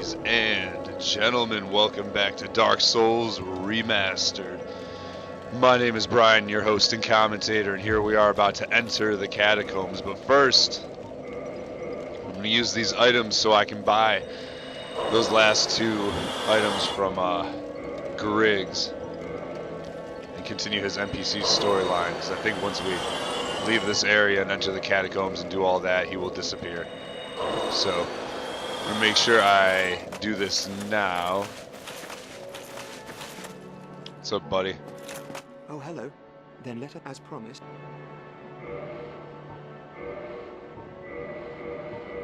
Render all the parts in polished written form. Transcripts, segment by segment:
Ladies and gentlemen, welcome back to Dark Souls Remastered. My name is Brian, your host and commentator, and here we are about to enter the Catacombs. But first, I'm going to use these items so I can buy those last two items from Griggs and continue his NPC storyline, because I think once we leave this area and enter the Catacombs and do all that, he will disappear. So I'm gonna make sure I do this now. What's up, buddy? Oh, hello. Then let us, as promised.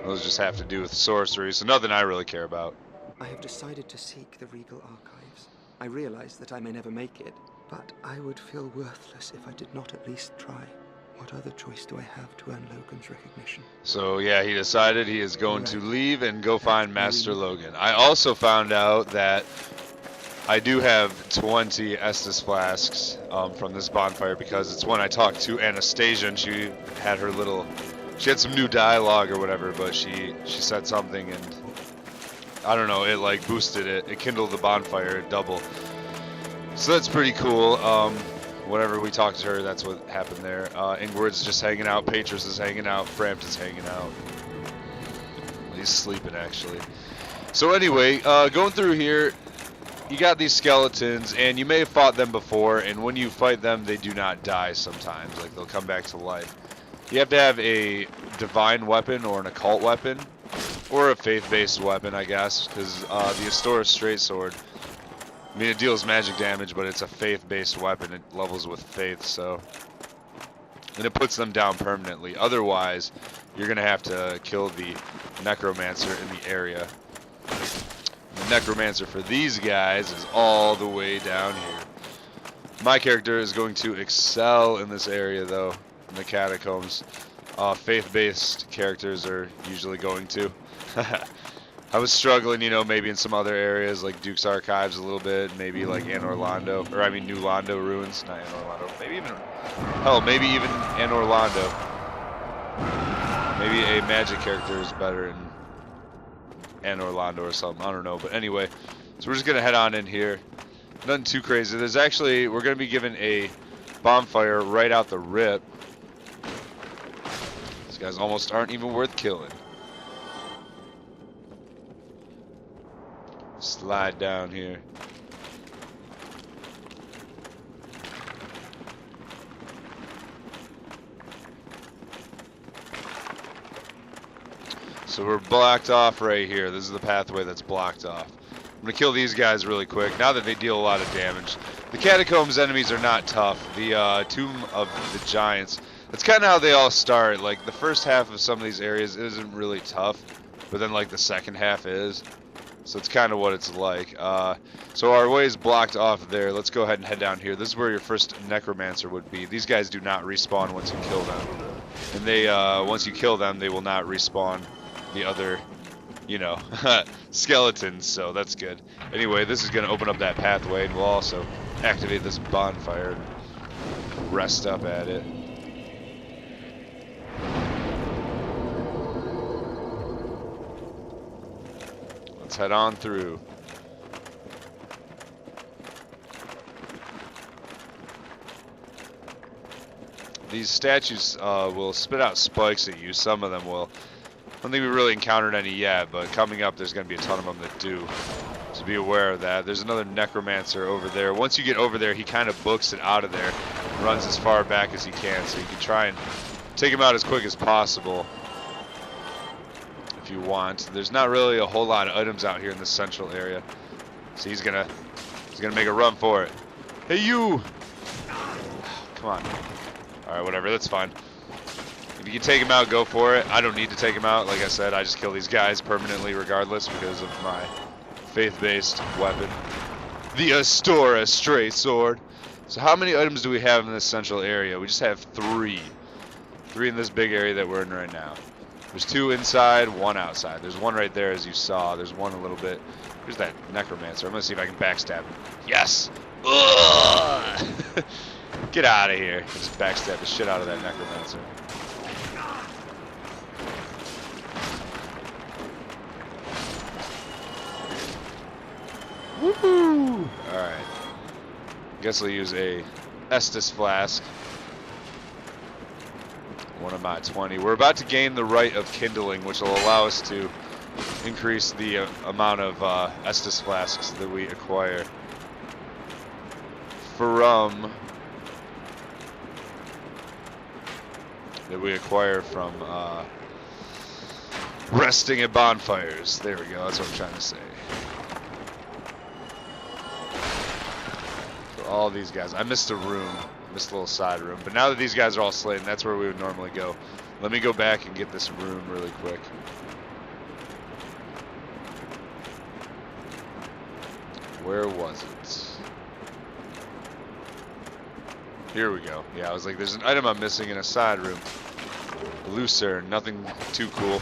Those just have to do with sorcery, so nothing I really care about. I have decided to seek the Regal Archives. I realize that I may never make it, but I would feel worthless if I did not at least try. What other choice do I have to earn Logan's recognition? So yeah, he decided he is going to leave and go find Master Logan. I also found out that I do have 20 Estus flasks from this bonfire, because it's when I talked to Anastasia and she had her little, she had some new dialogue or whatever, but she said something and I don't know, it like boosted it. It kindled the bonfire double. So that's pretty cool. Whenever we talked to her, that's what happened there. Ingward's just hanging out, Patris is hanging out, Frampton's hanging out. He's sleeping, actually. So anyway, going through here, you got these skeletons, and you may have fought them before, and when you fight them, they do not die sometimes. Like, they'll come back to life. You have to have a divine weapon or an occult weapon, or a faith-based weapon, I guess, because the Astora's straight sword, I mean, it deals magic damage, but it's a faith-based weapon. It levels with faith, so... And it puts them down permanently. Otherwise, you're going to have to kill the necromancer in the area. The necromancer for these guys is all the way down here. My character is going to excel in this area, though, in the catacombs. Faith-based characters are usually going to. I was struggling, you know, maybe in some other areas like Duke's Archives a little bit, maybe like New Londo Ruins, not Anne Orlando, maybe even Anne Orlando. Maybe a magic character is better in Anne Orlando or something, I don't know, but anyway, so we're just gonna head on in here. Nothing too crazy. There's actually, we're gonna be given a bonfire right out the rip. These guys almost aren't even worth killing. Slide down here. So we're blocked off right here. This is the pathway that's blocked off. I'm gonna kill these guys really quick now that they deal a lot of damage. The Catacombs enemies are not tough. The Tomb of the Giants, that's kind of how they all start. Like, the first half of some of these areas isn't really tough, but then like the second half is. So it's kind of what it's like. So our way is blocked off there. Let's go ahead and head down here. This is where your first necromancer would be. These guys do not respawn once you kill them. And they, once you kill them, they will not respawn the other, you know, skeletons. So that's good. Anyway, this is going to open up that pathway, and we'll also activate this bonfire and rest up at it. Let's head on through. These statues will spit out spikes at you. Some of them will. I don't think we really encountered any yet, but coming up there's going to be a ton of them that do. So be aware of that. There's another necromancer over there. Once you get over there, he kind of books it out of there. Runs as far back as he can, so you can try and take him out as quick as possible. If you want. There's not really a whole lot of items out here in the central area, so he's gonna make a run for it. Hey, you! Come on. All right, whatever. That's fine. If you can take him out, go for it. I don't need to take him out. Like I said, I just kill these guys permanently, regardless, because of my faith-based weapon, the Astora's straight sword. So how many items do we have in this central area? We just have 3. 3 in this big area that we're in right now. There's 2 inside, 1 outside. There's 1 right there, as you saw. There's 1 a little bit. Here's that necromancer. I'm gonna see if I can backstab him. Yes! Ugh! Get out of here. Just backstab the shit out of that necromancer. guess I'll use a Estus flask. One of my 20. We're about to gain the Rite of Kindling, which will allow us to increase the amount of Estus flasks that we acquire from resting at bonfires. There we go. That's what I'm trying to say. For all these guys, I missed a room. This little side room, but now that these guys are all slain, that's where we would normally go. Let me go back and get this room really quick. Where was it? Here we go. Yeah, I was like, there's an item I'm missing in a side room. Lucerne, nothing too cool.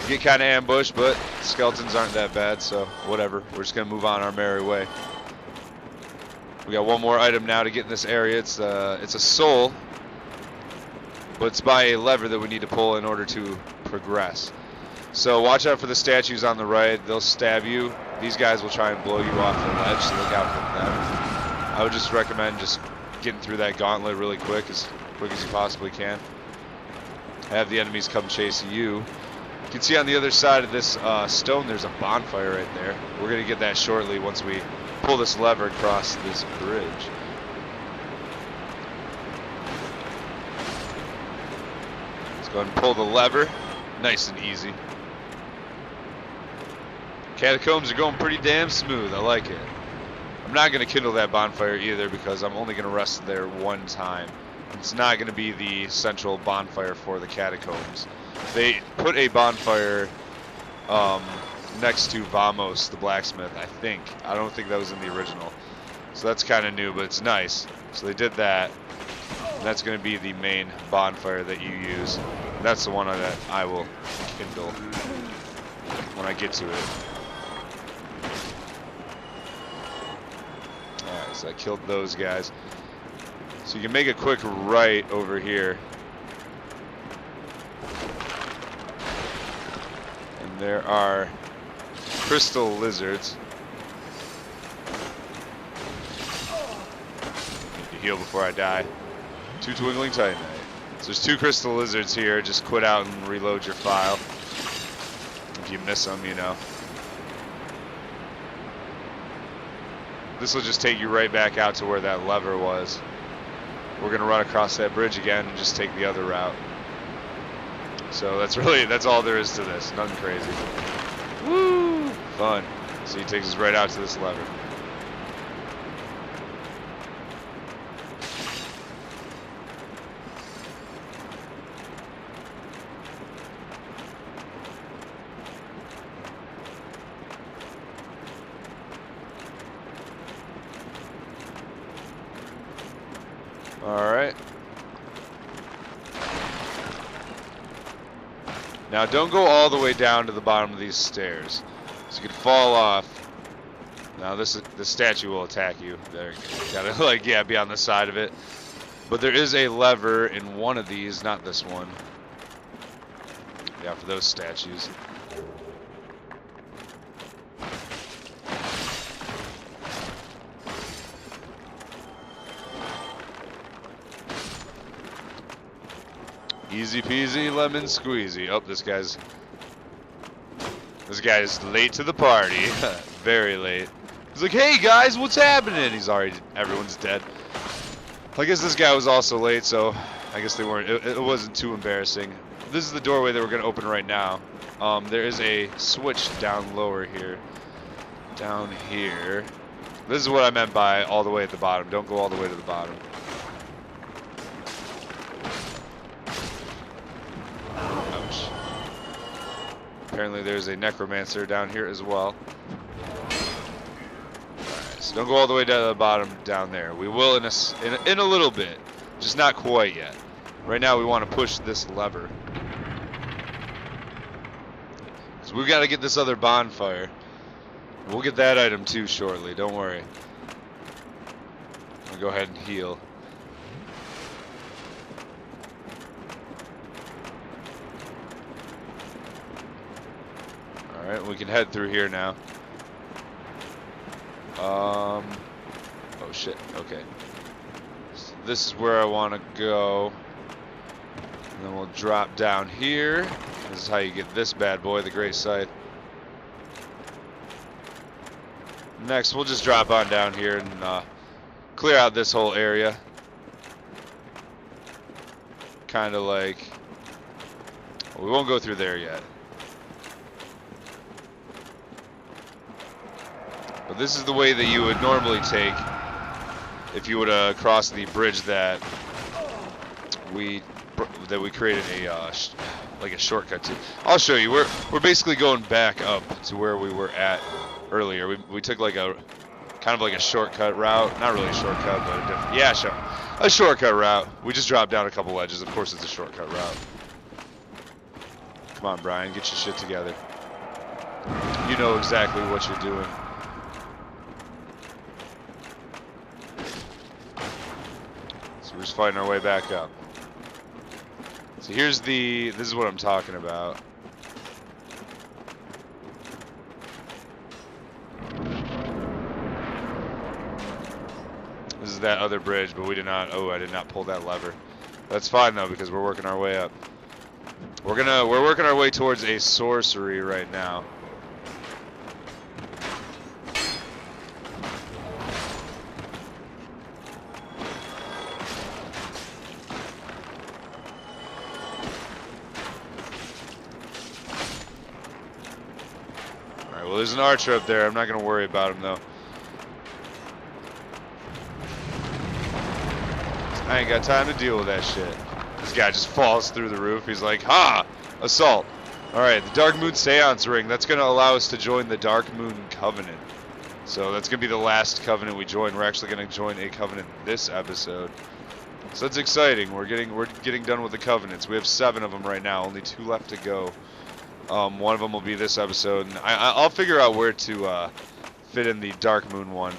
You get kind of ambushed, but skeletons aren't that bad, so whatever. We're just gonna move on our merry way. We got one more item now to get in this area. It's a soul, but it's by a lever that we need to pull in order to progress. So watch out for the statues on the right. They'll stab you. These guys will try and blow you off the ledge, so look out for them. I would just recommend just getting through that gauntlet really quick as you possibly can. Have the enemies come chase you. You can see on the other side of this stone there's a bonfire right there. We're going to get that shortly once we pull this lever across this bridge. Let's go ahead and pull the lever. Nice and easy. Catacombs are going pretty damn smooth. I like it. I'm not going to kindle that bonfire either because I'm only going to rest there one time. It's not going to be the central bonfire for the Catacombs. They put a bonfire next to Vamos, the blacksmith, I think. I don't think that was in the original. So that's kind of new, but it's nice. So they did that. And that's going to be the main bonfire that you use. And that's the one that I will kindle when I get to it. Alright, so I killed those guys. So you can make a quick right over here. And there are crystal lizards. Need to heal before I die. 2 twinkling titanite. So there's 2 crystal lizards here. Just quit out and reload your file. If you miss them, you know. This will just take you right back out to where that lever was. We're gonna run across that bridge again and just take the other route. So that's all there is to this. Nothing crazy. Woo! Fun. So he takes us right out to this lever. Alright. Now don't go all the way down to the bottom of these stairs. So you could fall off. Now the statue will attack you. There you go. Gotta like, yeah, be on the side of it. But there is a lever in one of these, not this one. Yeah, for those statues. Easy peasy, lemon squeezy. Oh, this guy's late to the party. Very late. He's like, hey guys, what's happening? He's already, everyone's dead. I guess this guy was also late, so I guess they weren't, it wasn't too embarrassing. This is the doorway that we're gonna open right now. There is a switch down lower here. Down here. This is what I meant by all the way at the bottom. Don't go all the way to the bottom. Apparently there's a necromancer down here as well. Alright, so don't go all the way down to the bottom down there. We will in a little bit. Just not quite yet. Right now we want to push this lever. So we've got to get this other bonfire. We'll get that item too shortly, don't worry. I'll go ahead and heal. Alright, we can head through here now. Oh Oh shit, okay. So this is where I want to go. And then we'll drop down here. This is how you get this bad boy, the Great Scythe. Next, we'll just drop on down here and clear out this whole area. Kind of like... Well, we won't go through there yet. But this is the way that you would normally take if you would cross the bridge that we created like a shortcut to. I'll show you. We're basically going back up to where we were at earlier. We took like a kind of like a shortcut route. Not really a shortcut, but a different, yeah, sure. A shortcut route. We just dropped down a couple ledges. Of course it's a shortcut route. Come on, Brian, get your shit together. You know exactly what you're doing. So we're just fighting our way back up. So here's this is what I'm talking about. This is that other bridge, but we did not, I did not pull that lever. That's fine though, because we're working our way up. We're working our way towards a sorcery right now. Alright, well there's an archer up there. I'm not gonna worry about him though. I ain't got time to deal with that shit. This guy just falls through the roof. He's like, ha! Assault. Alright, the Dark Moon Seance Ring. That's going to allow us to join the Dark Moon Covenant. So that's going to be the last covenant we join. We're actually going to join a covenant this episode. So that's exciting. We're getting done with the covenants. We have 7 of them right now. Only 2 left to go. One of them will be this episode. And I'll figure out where to fit in the Dark Moon one.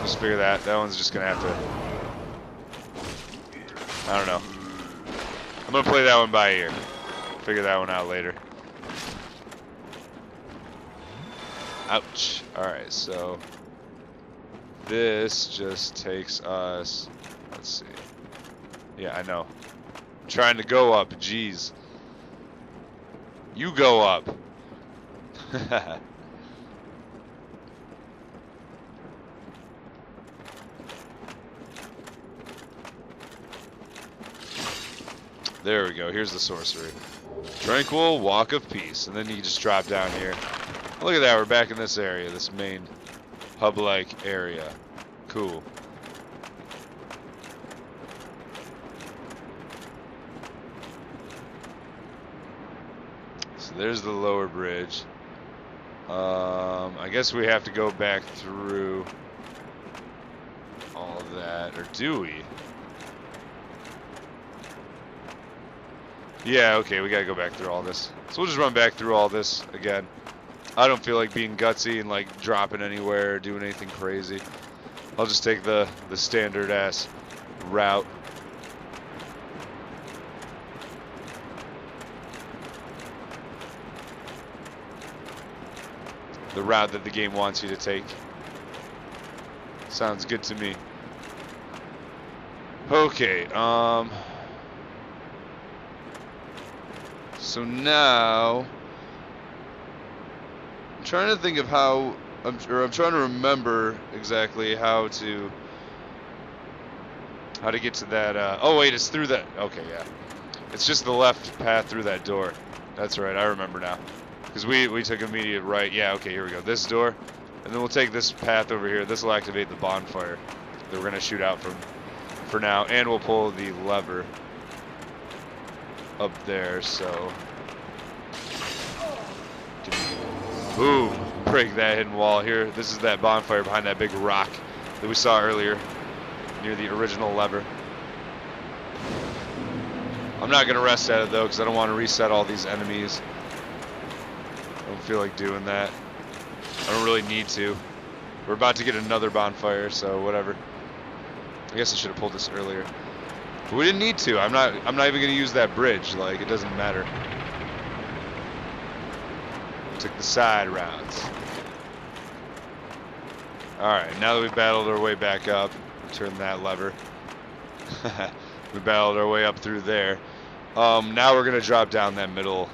Just figure that. That one's just going to have to... I don't know. I'm gonna play that one by ear. Figure that one out later. Ouch. Alright, so this just takes us, let's see. Yeah, I know. I'm trying to go up, jeez. You go up. There we go. Here's the sorcery. Tranquil Walk of Peace. And then you just drop down here. Look at that. We're back in this area. This main hub-like area. Cool. So there's the lower bridge. I guess we have to go back through all of that. Or do we? Yeah, okay, we gotta go back through all this. So we'll just run back through all this again. I don't feel like being gutsy and like dropping anywhere or doing anything crazy. I'll just take the standard ass route. The route that the game wants you to take. Sounds good to me. Okay, so now, I'm trying to think of how, I'm trying to remember exactly how to get to that, oh wait, it's through that, okay, yeah. It's just the left path through that door. That's right, I remember now. Because we took immediate right, yeah, okay, here we go. This door, and then we'll take this path over here. This will activate the bonfire that we're going to shoot out from for now, and we'll pull the lever up there, so boom, break that hidden wall here. This is that bonfire behind that big rock that we saw earlier near the original lever. I'm not gonna rest at it though, because I don't want to reset all these enemies. I don't feel like doing that. I don't really need to. We're about to get another bonfire, so whatever. I guess I should have pulled this earlier. But we didn't need to. I'm not even gonna use that bridge. Like, it doesn't matter. We took the side routes. Alright, now that we've battled our way back up, turn that lever. We battled our way up through there. Now we're going to drop down that middle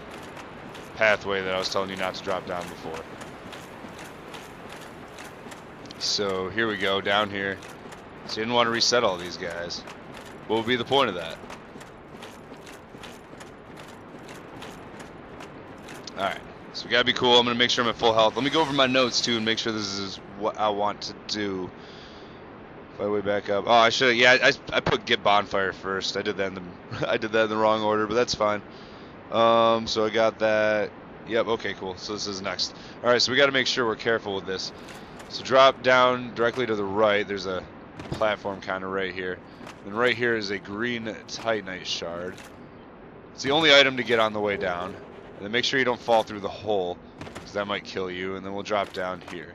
pathway that I was telling you not to drop down before. So here we go, down here. So you didn't want to reset all these guys. What would be the point of that? Alright, so we gotta be cool. I'm gonna make sure I'm at full health. Let me go over my notes too and make sure this is what I want to do. Fight way back up. Oh, I should. Yeah, I put get bonfire first. I did that in the wrong order, but that's fine. So I got that. Yep. Okay. Cool. So this is next. All right. So we got to make sure we're careful with this. So drop down directly to the right. There's a platform kind of right here. And right here is a green Titanite shard. It's the only item to get on the way down. And then make sure you don't fall through the hole, because that might kill you. And then we'll drop down here.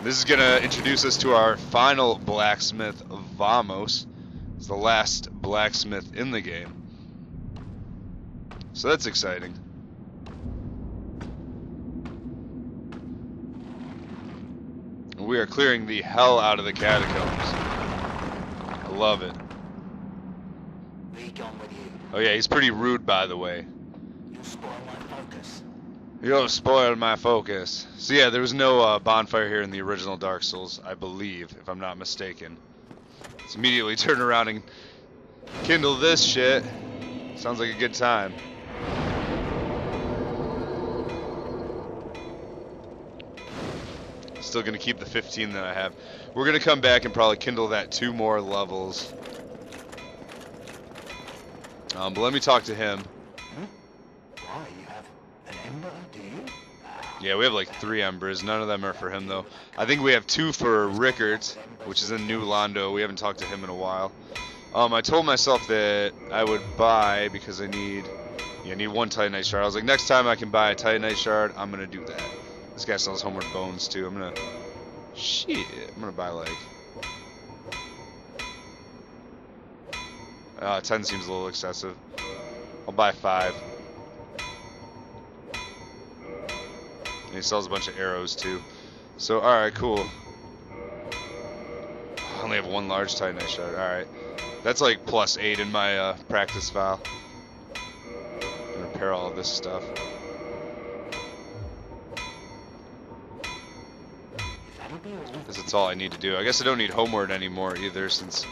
This is going to introduce us to our final blacksmith, Vamos. It's the last blacksmith in the game. So that's exciting. We are clearing the hell out of the catacombs. I love it. Oh yeah, he's pretty rude, by the way. You'll spoil my focus. So yeah, there was no bonfire here in the original Dark Souls, I believe, if I'm not mistaken. Let's immediately turn around and kindle this shit. Sounds like a good time. Still gonna keep the 15 that I have. We're gonna come back and probably kindle that 2 more levels. But let me talk to him. Yeah, we have like 3 embers. None of them are for him, though. I think we have 2 for Rickert, which is in New Londo. We haven't talked to him in a while. I told myself that I would buy, because I need 1 Titanite shard. I was like, next time I can buy a Titanite shard, I'm going to do that. This guy sells Homeward Bones, too. I'm going to buy, like... 10 seems a little excessive. I'll buy 5. And he sells a bunch of arrows too. So alright, cool. I only have 1 large Titanite shard. Alright. That's like +8 in my practice file. I'm gonna repair all of this stuff. That's all I need to do. I guess I don't need Homeward anymore either, since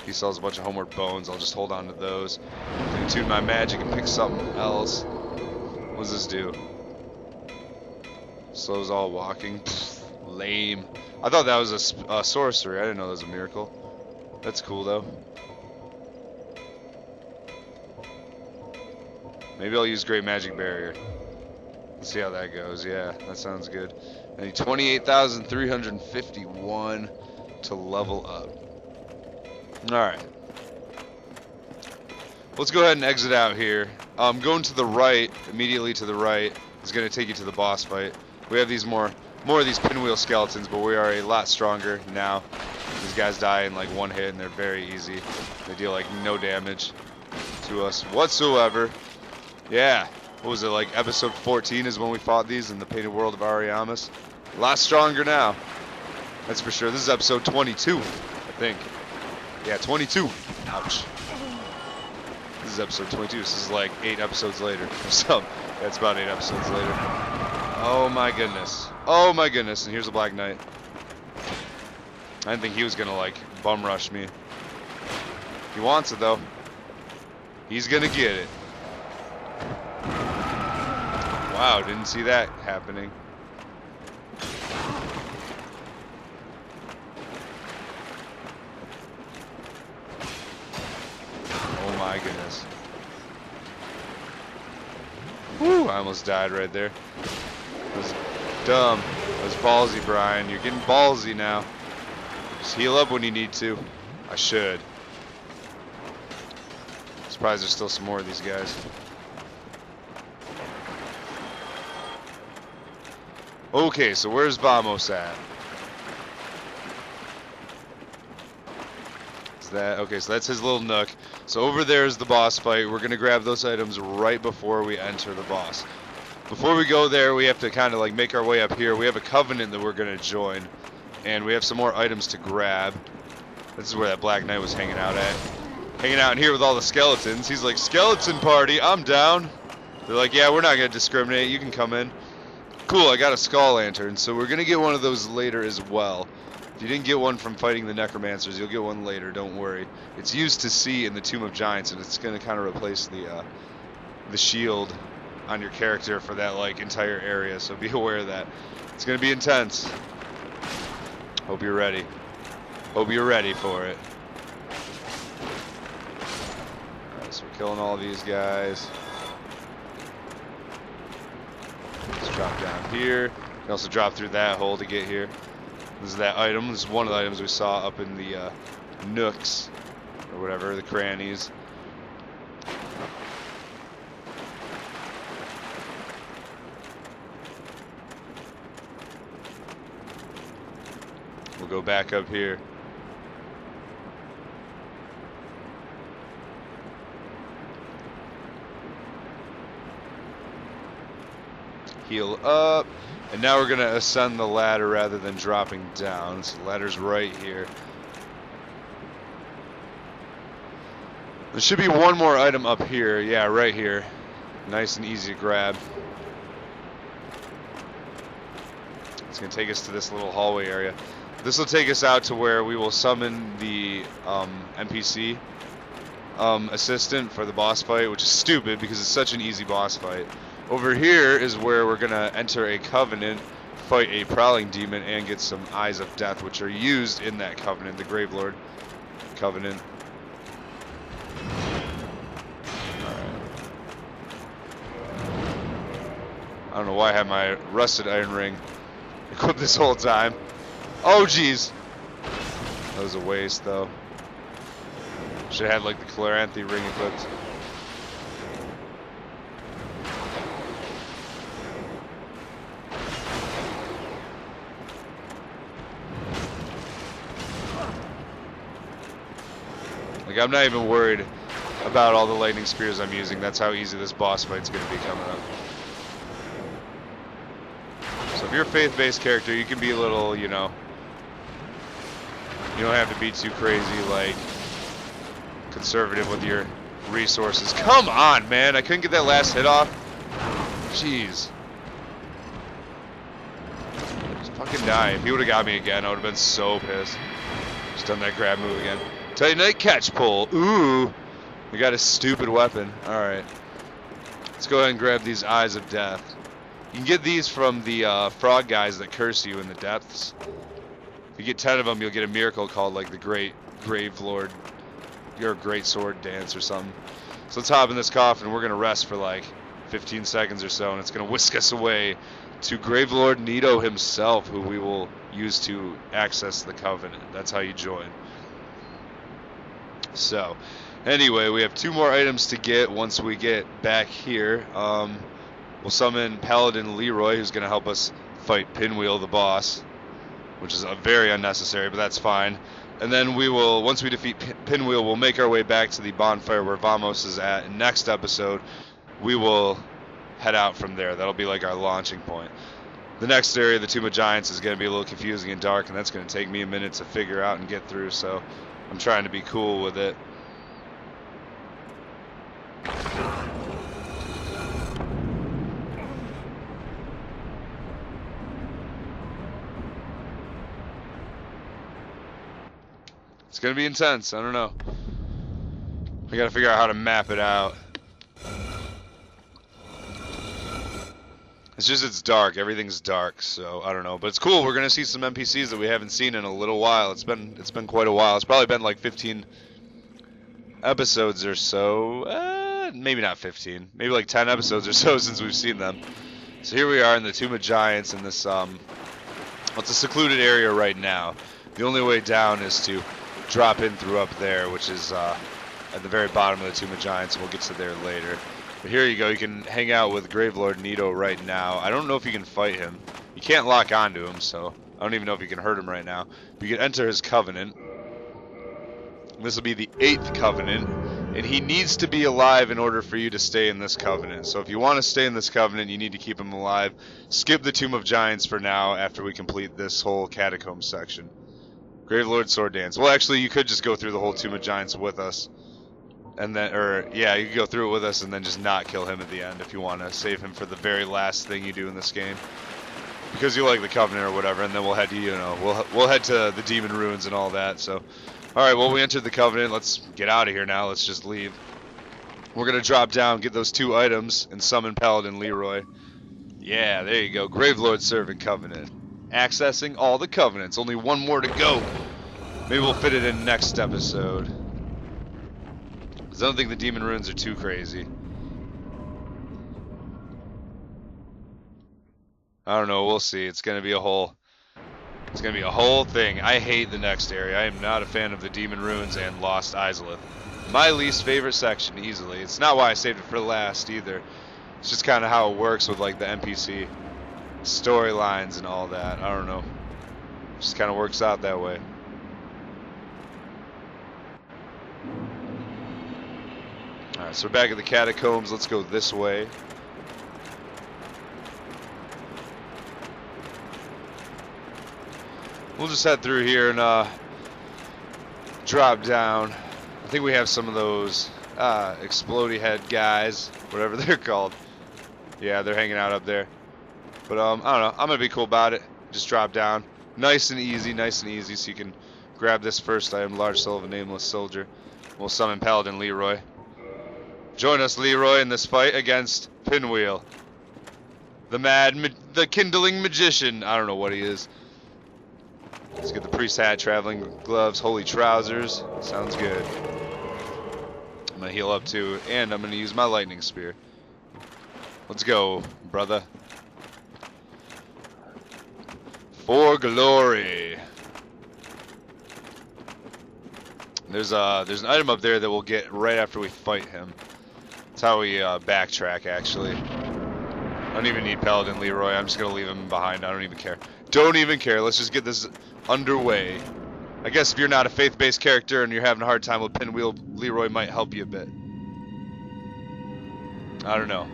he sells a bunch of Homeward Bones. I'll just hold on to those. I can tune my magic and pick something else. What does this do? Slows all walking. Pfft, lame. I thought that was a sorcery. I didn't know that was a miracle. That's cool though. Maybe I'll use Great Magic Barrier. Let's see how that goes. Yeah, that sounds good. I need 28,351 to level up. Alright. Let's go ahead and exit out here. Going to the right, immediately to the right, is going to take you to the boss fight. We have these more of these pinwheel skeletons, but we are a lot stronger now. These guys die in like 1 hit, and they're very easy. They deal like no damage to us whatsoever. Yeah, what was it, like episode 14 is when we fought these in the Painted World of Ariamis. A lot stronger now, that's for sure. This is episode 22, I think. Yeah, 22. Ouch. This is episode 22. This is like 8 episodes later. So that's about 8 episodes later. Oh my goodness. Oh my goodness. And here's a Black Knight. I didn't think he was gonna like bum rush me. He wants it though. He's gonna get it. Wow, didn't see that happening. Oh my goodness. Whew, I almost died right there. That was dumb. That was ballsy, Brian. You're getting ballsy now. Just heal up when you need to. I should. I'm surprised there's still some more of these guys. Okay, so where's Vamos at? Is that okay? So that's his little nook. So over there is the boss fight. We're gonna grab those items right before we enter the boss. Before we go there, we have to kind of like make our way up here. We have a covenant that we're gonna join. and we have some more items to grab. This is where that Black Knight was hanging out at. Hanging out in here with all the skeletons. He's like, skeleton party, I'm down. They're like, yeah, we're not going to discriminate. You can come in. Cool, I got a skull lantern, so we're going to get one of those later as well. If you didn't get one from fighting the necromancers, you'll get one later, don't worry. It's used to see in the Tomb of Giants, and it's going to kind of replace the shield on your character for that like entire area, so be aware of that. It's going to be intense. Hope you're ready. Hope you're ready for it. Alright, so we're killing all these guys. Let's drop down here. You can also drop through that hole to get here. This is that item. This is one of the items we saw up in the nooks, or whatever, the crannies. We'll go back up here. Heal up. And now we're going to ascend the ladder rather than dropping down. So the ladder's right here. There should be one more item up here. Yeah, right here. Nice and easy to grab. It's going to take us to this little hallway area. This will take us out to where we will summon the NPC assistant for the boss fight, which is stupid because it's such an easy boss fight. Over here is where we're going to enter a covenant, fight a prowling demon, and get some Eyes of Death, which are used in that covenant, the Gravelord covenant. Alright. I don't know why I have my rusted iron ring equipped this whole time. Oh, jeez. That was a waste, though. Should have had, like, the Claranthe ring equipped. Like, I'm not even worried about all the lightning spears I'm using. That's how easy this boss fight's going to be coming up. So if you're a faith-based character, you can be a little, you know, you don't have to be too crazy, like, conservative with your resources. Come on, man! I couldn't get that last hit off. Jeez. Just fucking die. If he would have got me again, I would have been so pissed. Just done that grab move again. Titanite catch pull. Ooh. We got a stupid weapon. Alright. Let's go ahead and grab these Eyes of Death. You can get these from the frog guys that curse you in the depths. If you get 10 of them, you'll get a miracle called like the Great Gravelord, your Great Sword Dance or something. So let's hop in this coffin. We're going to rest for like 15 seconds or so, and it's going to whisk us away to Gravelord Nito himself, who we will use to access the Covenant. That's how you join. So, anyway, we have 2 more items to get once we get back here. We'll summon Paladin Leroy, who's going to help us fight Pinwheel, the boss, which is very unnecessary, but that's fine. And then we will, once we defeat Pinwheel, we'll make our way back to the bonfire where Vamos is at. And next episode, we will head out from there. That'll be like our launching point. The next area, the Tomb of Giants, is going to be a little confusing and dark, and that's going to take me a minute to figure out and get through, so I'm trying to be cool with it. It's going to be intense. I don't know. We got to figure out how to map it out. It's just, it's dark. Everything's dark, so I don't know. But it's cool. We're going to see some NPCs that we haven't seen in a little while. It's been quite a while. It's probably been like 15 episodes or so. Maybe not 15. Maybe like 10 episodes or so since we've seen them. So here we are in the Tomb of Giants in this, well, it's a secluded area right now. The only way down is to drop in through up there, which is at the very bottom of the Tomb of Giants. We'll get to there later. But here you go. You can hang out with Gravelord Nito right now. I don't know if you can fight him. You can't lock onto him, so I don't even know if you can hurt him right now. But you can enter his covenant. This will be the 8th covenant, And he needs to be alive in order for you to stay in this covenant. So if you want to stay in this covenant, you need to keep him alive. Skip the Tomb of Giants for now after we complete this whole Catacombs section. Gravelord Sword Dance. Well, actually, you could just go through the whole Tomb of Giants with us. And then, yeah, you could go through it with us and then just not kill him at the end if you want to save him for the very last thing you do in this game. Because you like the Covenant or whatever, and then we'll head to, you know, we'll head to the Demon Ruins and all that, so. Alright, well, we entered the Covenant. Let's get out of here now. Let's just leave. We're going to drop down, get those 2 items, and summon Paladin Leroy. Yeah, there you go. Gravelord Servant Covenant. Accessing all the Covenants. Only 1 more to go. Maybe we'll fit it in next episode. Because I don't think the Demon Ruins are too crazy. I don't know. We'll see. It's going to be a whole... It's going to be a whole thing. I hate the next area. I am not a fan of the Demon Ruins and Lost Izalith. My least favorite section, easily. It's not why I saved it for last, either. It's just kind of how it works with, like, the NPC storylines and all that. I don't know. It just kind of works out that way. Alright, so we're back at the Catacombs. Let's go this way. We'll just head through here and drop down. I think we have some of those explodey head guys, whatever they're called. Yeah, they're hanging out up there. But I don't know. I'm gonna be cool about it. Just drop down, nice and easy, so you can grab this first item, large soul of a nameless soldier. We'll summon Paladin Leroy. Join us, Leroy, in this fight against Pinwheel, the kindling magician. I don't know what he is. Let's get the priest hat, traveling gloves, holy trousers. Sounds good. I'm gonna heal up too, and I'm gonna use my lightning spear. Let's go, brother. For glory. There's an item up there that we'll get right after we fight him. That's how we backtrack, actually. I don't even need Paladin Leroy. I'm just gonna leave him behind. I don't even care. Don't even care. Let's just get this underway. I guess if you're not a faith-based character and you're having a hard time with Pinwheel, Leroy might help you a bit. I don't know.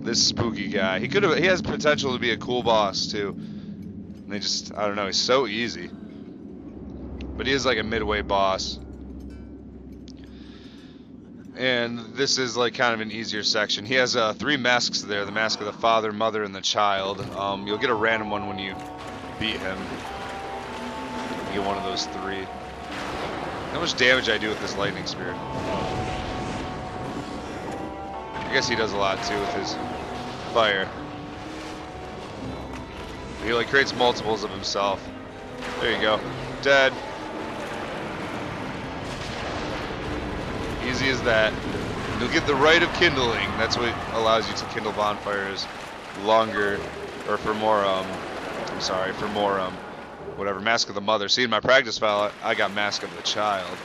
This spooky guy. He has potential to be a cool boss too. And they just, I don't know, he's so easy. But he is like a midway boss. And this is like kind of an easier section. He has 3 masks there. The mask of the father, mother, and the child. You'll get a random one when you beat him. You get one of those 3. How much damage I do with this lightning spear? I guess he does a lot too with his fire. He like creates multiples of himself. There you go. Dead. Easy as that. You'll get the Rite of Kindling. That's what allows you to kindle bonfires longer, or for more, whatever, Mask of the Mother. See, in my practice file, I got Mask of the Child.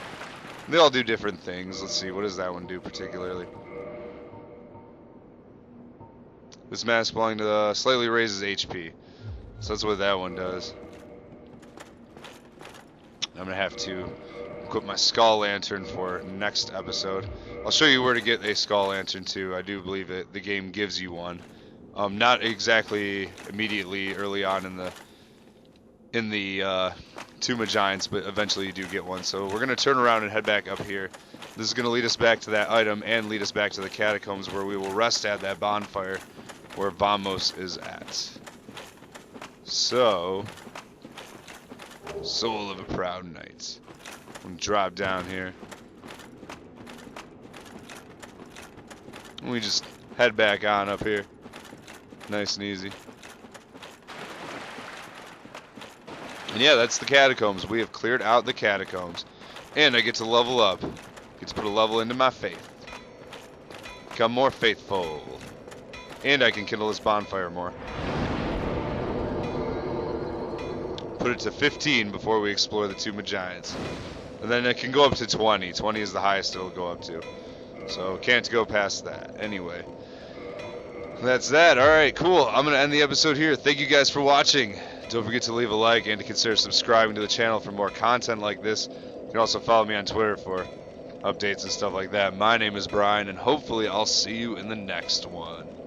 They all do different things. Let's see, what does that one do particularly? This mask belonging to the slightly raises HP. So that's what that one does. I'm gonna have to equip my Skull Lantern for next episode. I'll show you where to get a Skull Lantern too. I do believe the game gives you one. Not exactly immediately early on in the Tomb of Giants, but eventually you do get one. So we're gonna turn around and head back up here. This is gonna lead us back to that item and lead us back to the Catacombs, where we will rest at that bonfire where Vamos is at. So, Soul of a Proud Knight. I'm gonna drop down here. And we just head back on up here. Nice and easy. And yeah, that's the Catacombs. We have cleared out the Catacombs. And I get to level up. Get to put a level into my faith. Become more faithful. And I can kindle this bonfire more. Put it to 15 before we explore the Tomb of Giants. And then it can go up to 20. 20 is the highest it'll go up to. So can't go past that. Anyway. That's that. All right, cool. I'm going to end the episode here. Thank you guys for watching. Don't forget to leave a like and to consider subscribing to the channel for more content like this. You can also follow me on Twitter for updates and stuff like that. My name is Brian, and hopefully I'll see you in the next one.